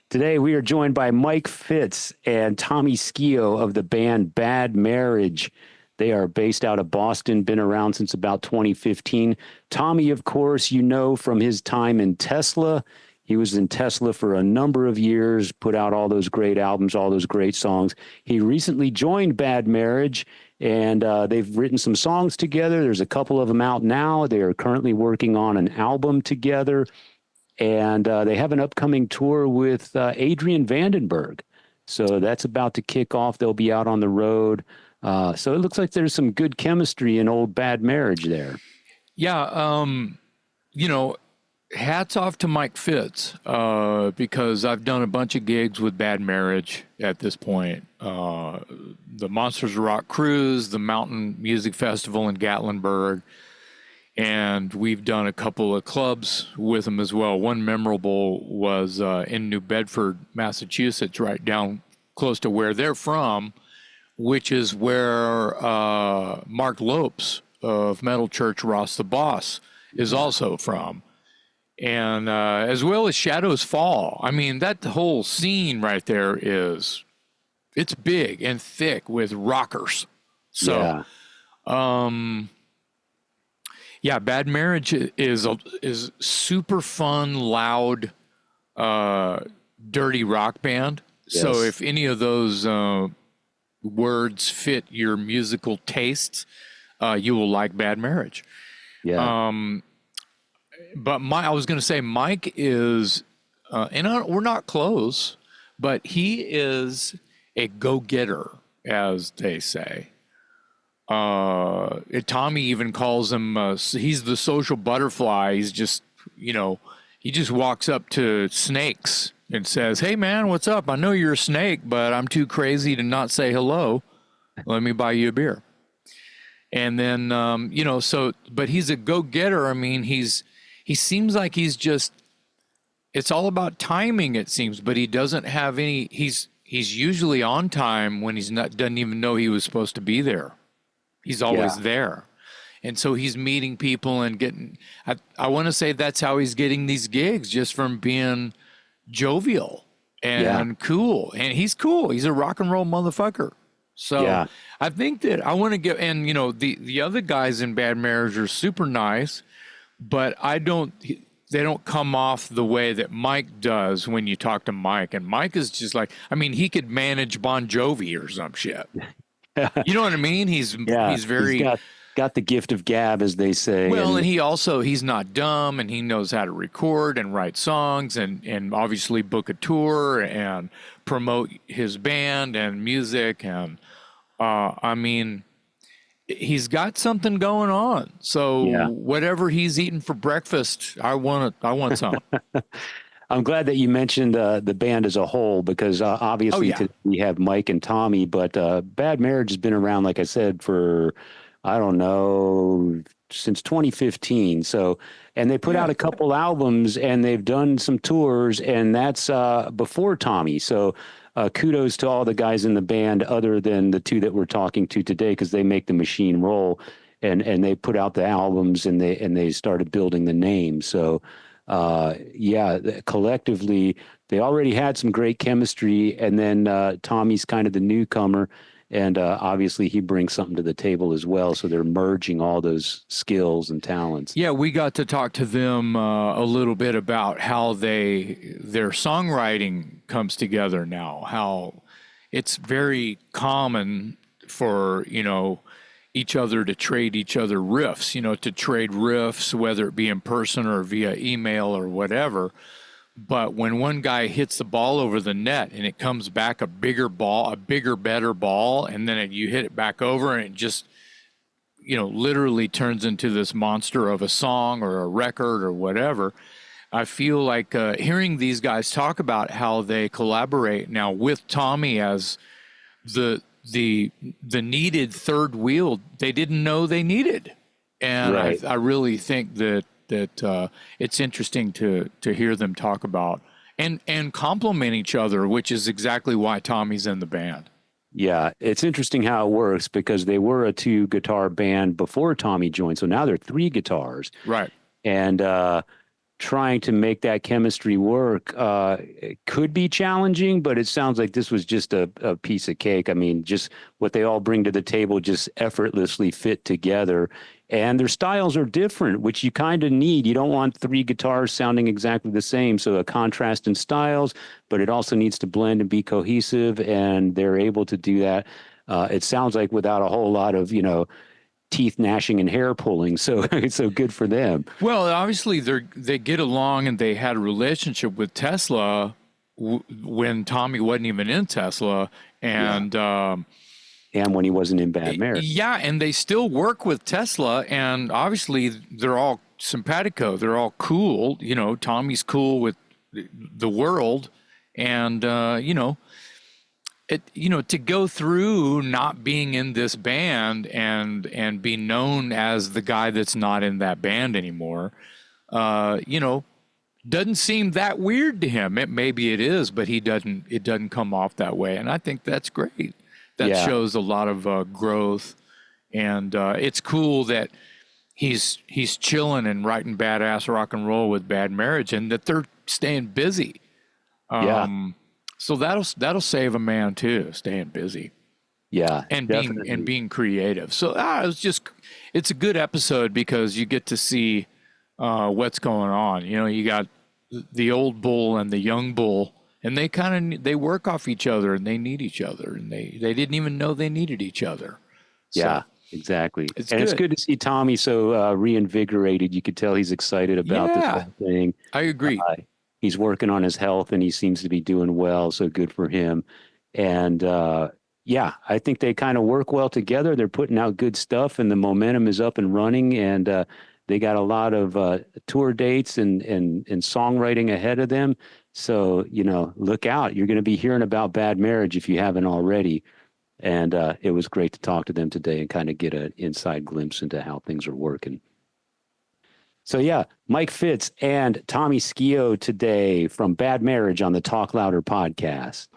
Today we are joined by Mike Fitz and Tommy Skeoch of the band Bad Marriage. They are based out of Boston, been around since about 2015. Tommy, of course, you know from his time in Tesla. He was in Tesla for a number of years, put out all those great albums, all those great songs. He recently joined Bad Marriage, and they've written some songs together. There's a couple of them out now. They are currently working on an album together. And they have an upcoming tour with Adrian Vandenberg. So that's about to kick off. They'll be out on the road. So it looks like there's some good chemistry in old Bad Marriage there. Yeah, hats off to Mike Fitz because I've done a bunch of gigs with Bad Marriage at this point. The Monsters of Rock Cruise, the Mountain Music Festival in Gatlinburg, and we've done a couple of clubs with them as well. One memorable was in New Bedford, Massachusetts, right down close to where they're from, which is where Mark Lopes of Metal Church Ross the Boss is also from. And as well as Shadows Fall. I mean, that whole scene right there it's big and thick with rockers. So, yeah, Bad Marriage is super fun, loud, dirty rock band. Yes. So if any of those words fit your musical tastes, you will like Bad Marriage. Yeah. But I was going to say Mike is, we're not close, but he is a go-getter, as they say. Tommy even calls him, he's the social butterfly. He's just, he just walks up to snakes and says, "Hey man, what's up? I know you're a snake, but I'm too crazy to not say hello. Let me buy you a beer." And then, but he's a go-getter. I mean, he seems like it's all about timing, it seems, but he doesn't have he's usually on time when doesn't even know he was supposed to be there. He's always there. And so he's meeting people and I want to say that's how he's getting these gigs, just from being jovial and cool. And he's cool. He's a rock and roll motherfucker. So I think that I want to get, and the other guys in Bad Marriage are super nice, but they don't come off the way that Mike does when you talk to Mike. And Mike is just like, I mean, he could manage Bon Jovi or some shit. You know what I mean? He's very... He's got the gift of gab, as they say. Well, and he's not dumb, and he knows how to record and write songs and obviously book a tour and promote his band and music. And, I mean, he's got something going on. So whatever he's eating for breakfast, I want some. I'm glad that you mentioned the band as a whole, because obviously we have Mike and Tommy, but Bad Marriage has been around, like I said, for, I don't know, since 2015. So, and they put out a couple albums and they've done some tours, and that's before Tommy. So kudos to all the guys in the band other than the two that we're talking to today, because they make the machine roll, and they put out the albums and they started building the name. So collectively, they already had some great chemistry, and then Tommy's kind of the newcomer, and obviously he brings something to the table as well, so they're merging all those skills and talents. Yeah, we got to talk to them a little bit about how their songwriting comes together now, how it's very common for, each other to trade each other riffs, to trade riffs, whether it be in person or via email or whatever. But when one guy hits the ball over the net and it comes back a bigger, better ball, and then you hit it back over and it just, literally turns into this monster of a song or a record or whatever. I feel like hearing these guys talk about how they collaborate now with Tommy as the needed third wheel they didn't know they needed. And I really think that it's interesting to hear them talk about and compliment each other, which is exactly why Tommy's in the band. Yeah, it's interesting how it works, because they were a 2-guitar band before Tommy joined. So now they're 3 guitars. Right. And trying to make that chemistry work it could be challenging, but it sounds like this was just a piece of cake. I mean, just what they all bring to the table just effortlessly fit together. And their styles are different, which you kind of need. You don't want three guitars sounding exactly the same. So a contrast in styles, but it also needs to blend and be cohesive. And they're able to do that. It sounds like without a whole lot of, teeth gnashing and hair pulling. So it's so good for them. Well, obviously they get along, and they had a relationship with Tesla when Tommy wasn't even in Tesla, and And when he wasn't in Bad Marriage. yeah, and they still work with Tesla, and obviously they're all simpatico. They're all cool. Tommy's cool with the world, and to go through not being in this band and be known as the guy that's not in that band anymore, doesn't seem that weird to him. Maybe it is, but it doesn't come off that way. And I think that's great. That shows a lot of growth, and it's cool that he's chilling and writing badass rock and roll with Bad Marriage, and that they're staying busy. So that'll save a man too, staying busy. Yeah, and being creative. So it's a good episode because you get to see what's going on. You got the old bull and the young bull, and they work off each other, and they need each other, and they didn't even know they needed each other. Yeah, exactly. It's good to see Tommy so reinvigorated. You could tell he's excited about this whole thing. I agree. He's working on his health, and he seems to be doing well. So good for him. And I think they kind of work well together. They're putting out good stuff, and the momentum is up and running. And they got a lot of tour dates and songwriting ahead of them. So, look out. You're going to be hearing about Bad Marriage if you haven't already. And it was great to talk to them today and kind of get an inside glimpse into how things are working. So, Mike Fitz and Tommy Skeoch today from Bad Marriage on the Talk Louder podcast.